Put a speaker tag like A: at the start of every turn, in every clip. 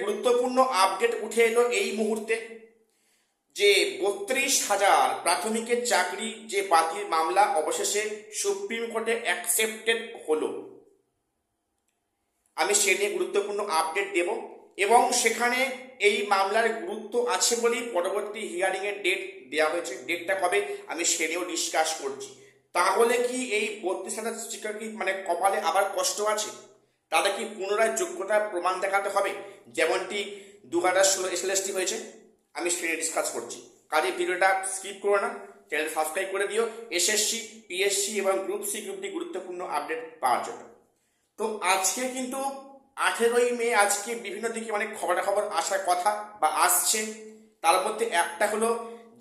A: গুরুত্বপূর্ণ আপডেট উঠে এলো এই মুহূর্তে যে 32,000 প্রাথমিকের চাকরি যে বাতিল মামলা অবশেষে সুপ্রিম কোর্টে অ্যাকসেপ্টেড হলো। আমি সে নিয়ে গুরুত্বপূর্ণ আপডেট দেব এবং সেখানে এই মামলার গুরুত্ব আছে বলেই পরবর্তী হিয়ারিংয়ের ডেট দেওয়া হয়েছে। ডেটটা কবে আমি সে নিয়েও ডিসকাস করছি। তাহলে কি এই 32,000 শিক্ষক কি কপালে আবার কষ্ট আছে? তাদের কি পুনরায় যোগ্যতার প্রমাণ দেখাতে হবে যেমনটি 2016 এসএলএসটি হয়েছে? আমি সে নিয়ে ডিসকাস করছি। কাজে ভিডিওটা স্কিপ করো না, চ্যানেল সাবস্ক্রাইব করে দিও এসএসসি, পিএসসি এবং গ্রুপ সি গ্রুপ ডি গুরুত্বপূর্ণ আপডেট পাওয়ার জন্য। তো আজকে কিন্তু 18ই মে আজকে বিভিন্ন দিকে খবরাখবর আসার কথা বা আসছে। তার মধ্যে একটা হলো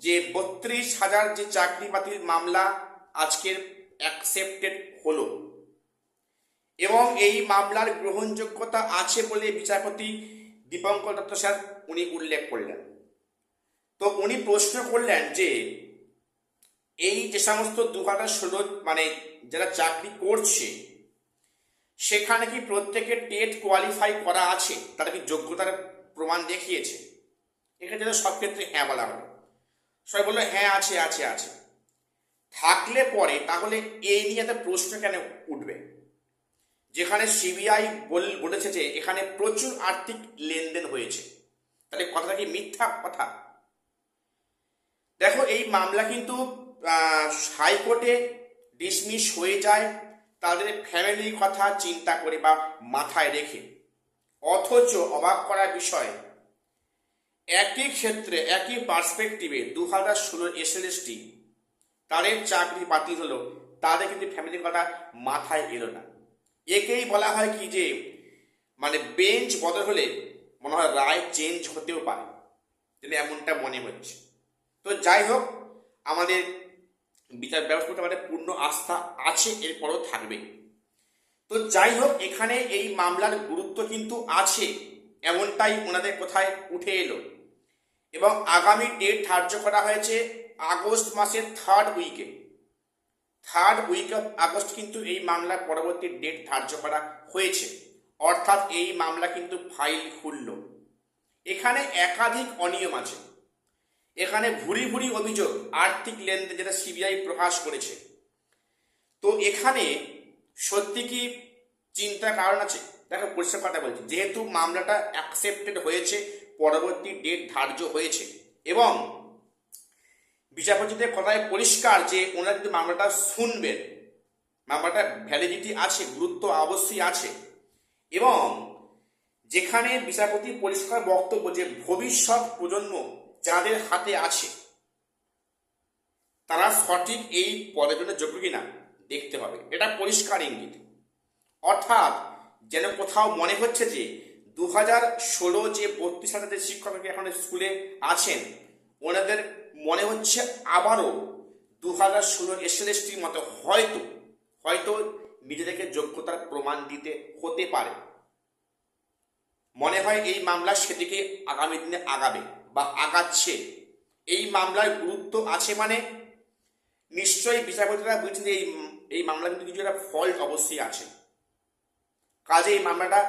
A: যে 32,000 যে চাকরি বাতিল মামলা আজকের অ্যাকসেপ্টেড হলো এবং এই মামলার গ্রহণযোগ্যতা আছে বলে বিচারপতি দীপঙ্কর দত্ত স্যার উনি উল্লেখ করলেন। তো উনি প্রশ্ন করলেন যে এই যে সমস্ত 2016 যারা চাকরি করছে সেখানে কি প্রত্যেকের টেট কোয়ালিফাই করা আছে, তারা কি যোগ্যতার প্রমাণ দেখিয়েছে? এক্ষেত্রে সব ক্ষেত্রে হ্যাঁ বলা হলো। সবাই বললো হ্যাঁ আছে আছে আছে। থাকলে পরে তাহলে এই নিয়ে একটা প্রশ্ন কেন উঠবে? যেখানে সিবিআই বলেছে যে এখানে প্রচুর আর্থিক লেনদেন হয়েছে, তাহলে কথাটা কি মিথ্যা কথা? দেখো, এই মামলা কিন্তু হাইকোর্টে ডিসমিস হয়ে যায় তাদের ফ্যামিলির কথা চিন্তা করে বা মাথায় রেখে। অথচ অবাক করার বিষয়, একই ক্ষেত্রে একই পার্সপেক্টিভে 2016 এসএলএসটি তাদের চাকরি বাতিল হলো, তাদের কিন্তু ফ্যামিলির কথা মাথায় এলো না। একেই বলা হয় কি যে বেঞ্চ বদল হলে মনে হয় রায় চেঞ্জ হতেও পারে, কিন্তু এমনটা মনে হচ্ছে। তো যাই হোক, আমাদের বিচার ব্যবস্থাতে আমাদের পূর্ণ আস্থা আছে, এরপরও থাকবে। তো যাই হোক, এখানে এই মামলার গুরুত্ব কিন্তু আছে এমনটাই ওনাদের কোথায় উঠে এলো এবং আগামী ডেট ধার্য করা হয়েছে আগস্ট মাসের থার্ড উইক অফ আগস্ট কিন্তু এই মামলার পরবর্তী ডেট ধার্য করা হয়েছে। অর্থাৎ এই মামলা কিন্তু ফাইল খুলল। এখানে একাধিক অনিয়ম আছে, এখানে ভুরি ভুরি অভিযোগ, আর্থিক লেনদেন যেটা সিবিআই প্রকাশ করেছে। তো এখানে সত্যি কি চিন্তার কারণ আছে? দেখো, পরিষ্কার কথা বলছি, যেহেতু মামলাটা অ্যাকসেপ্টেড হয়েছে, পরবর্তী ডেট ধার্য হয়েছে এবং বিচারপতিদের কথায় পরিষ্কার যে ওনারা কিন্তু মামলাটা শুনবেন, মামলাটা ভ্যালিডিটি আছে, গুরুত্ব অবশ্যই আছে। এবং যেখানে বিচারপতি পরিষ্কার বক্তব্য যে ভবিষ্যৎ প্রজন্ম যাদের হাতে আছে তারা সঠিক এই পদের জন্য যোগ্য কিনা দেখতে হবে, এটা পরিষ্কার ইঙ্গিত। অর্থাৎ যেন কোথাও মনে হচ্ছে যে 2016 যে 32,000 শিক্ষক এখন স্কুলে আছেন ওনাদের মনে হচ্ছে আবারও 2016 এসএলএসটির মতো হয়তো নিজেদেরকে যোগ্যতার প্রমাণ দিতে হতে পারে। মনে হয় এই মামলা সেদিকে আগামী দিনে আগাবে বা আগাচ্ছে। এই মামলার গুরুত্ব আছে নিশ্চয়ই বিচারপতিরা বুঝছেন যে এই মামলা কিন্তু কিছু একটা ফল্ট অবশ্যই আছে। কাজে এই মামলাটা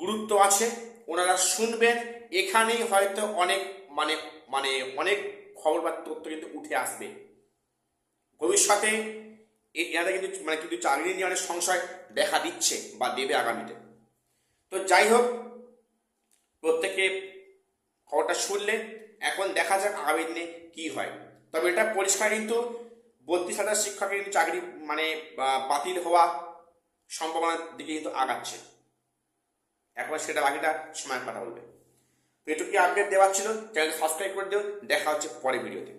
A: গুরুত্ব আছে, ওনারা শুনবেন। এখানেই হয়তো অনেক অনেক খবর বা তথ্য কিন্তু উঠে আসবে ভবিষ্যতে। এনারা কিন্তু কিন্তু চাকরি নিয়ে অনেক সংশয় দেখা দিচ্ছে বা দেবে আগামীতে। তো যাই হোক, প্রত্যেকে খবরটা শুনলে, এখন দেখা যাক আগামী দিনে কি হয়। তবে এটা পরিষ্কার কিন্তু 32,000 শিক্ষকের কিন্তু চাকরি বাতিল হওয়া সম্ভাবনার দিকে কিন্তু আগাচ্ছে। একবার সেটা বাকিটা সময় কথা বলবে। তো এটুকু আপডেট দেওয়ার ছিল, চ্যানেল সাবস্ক্রাইব করে দিও। দেখা হচ্ছে পরের ভিডিওতে।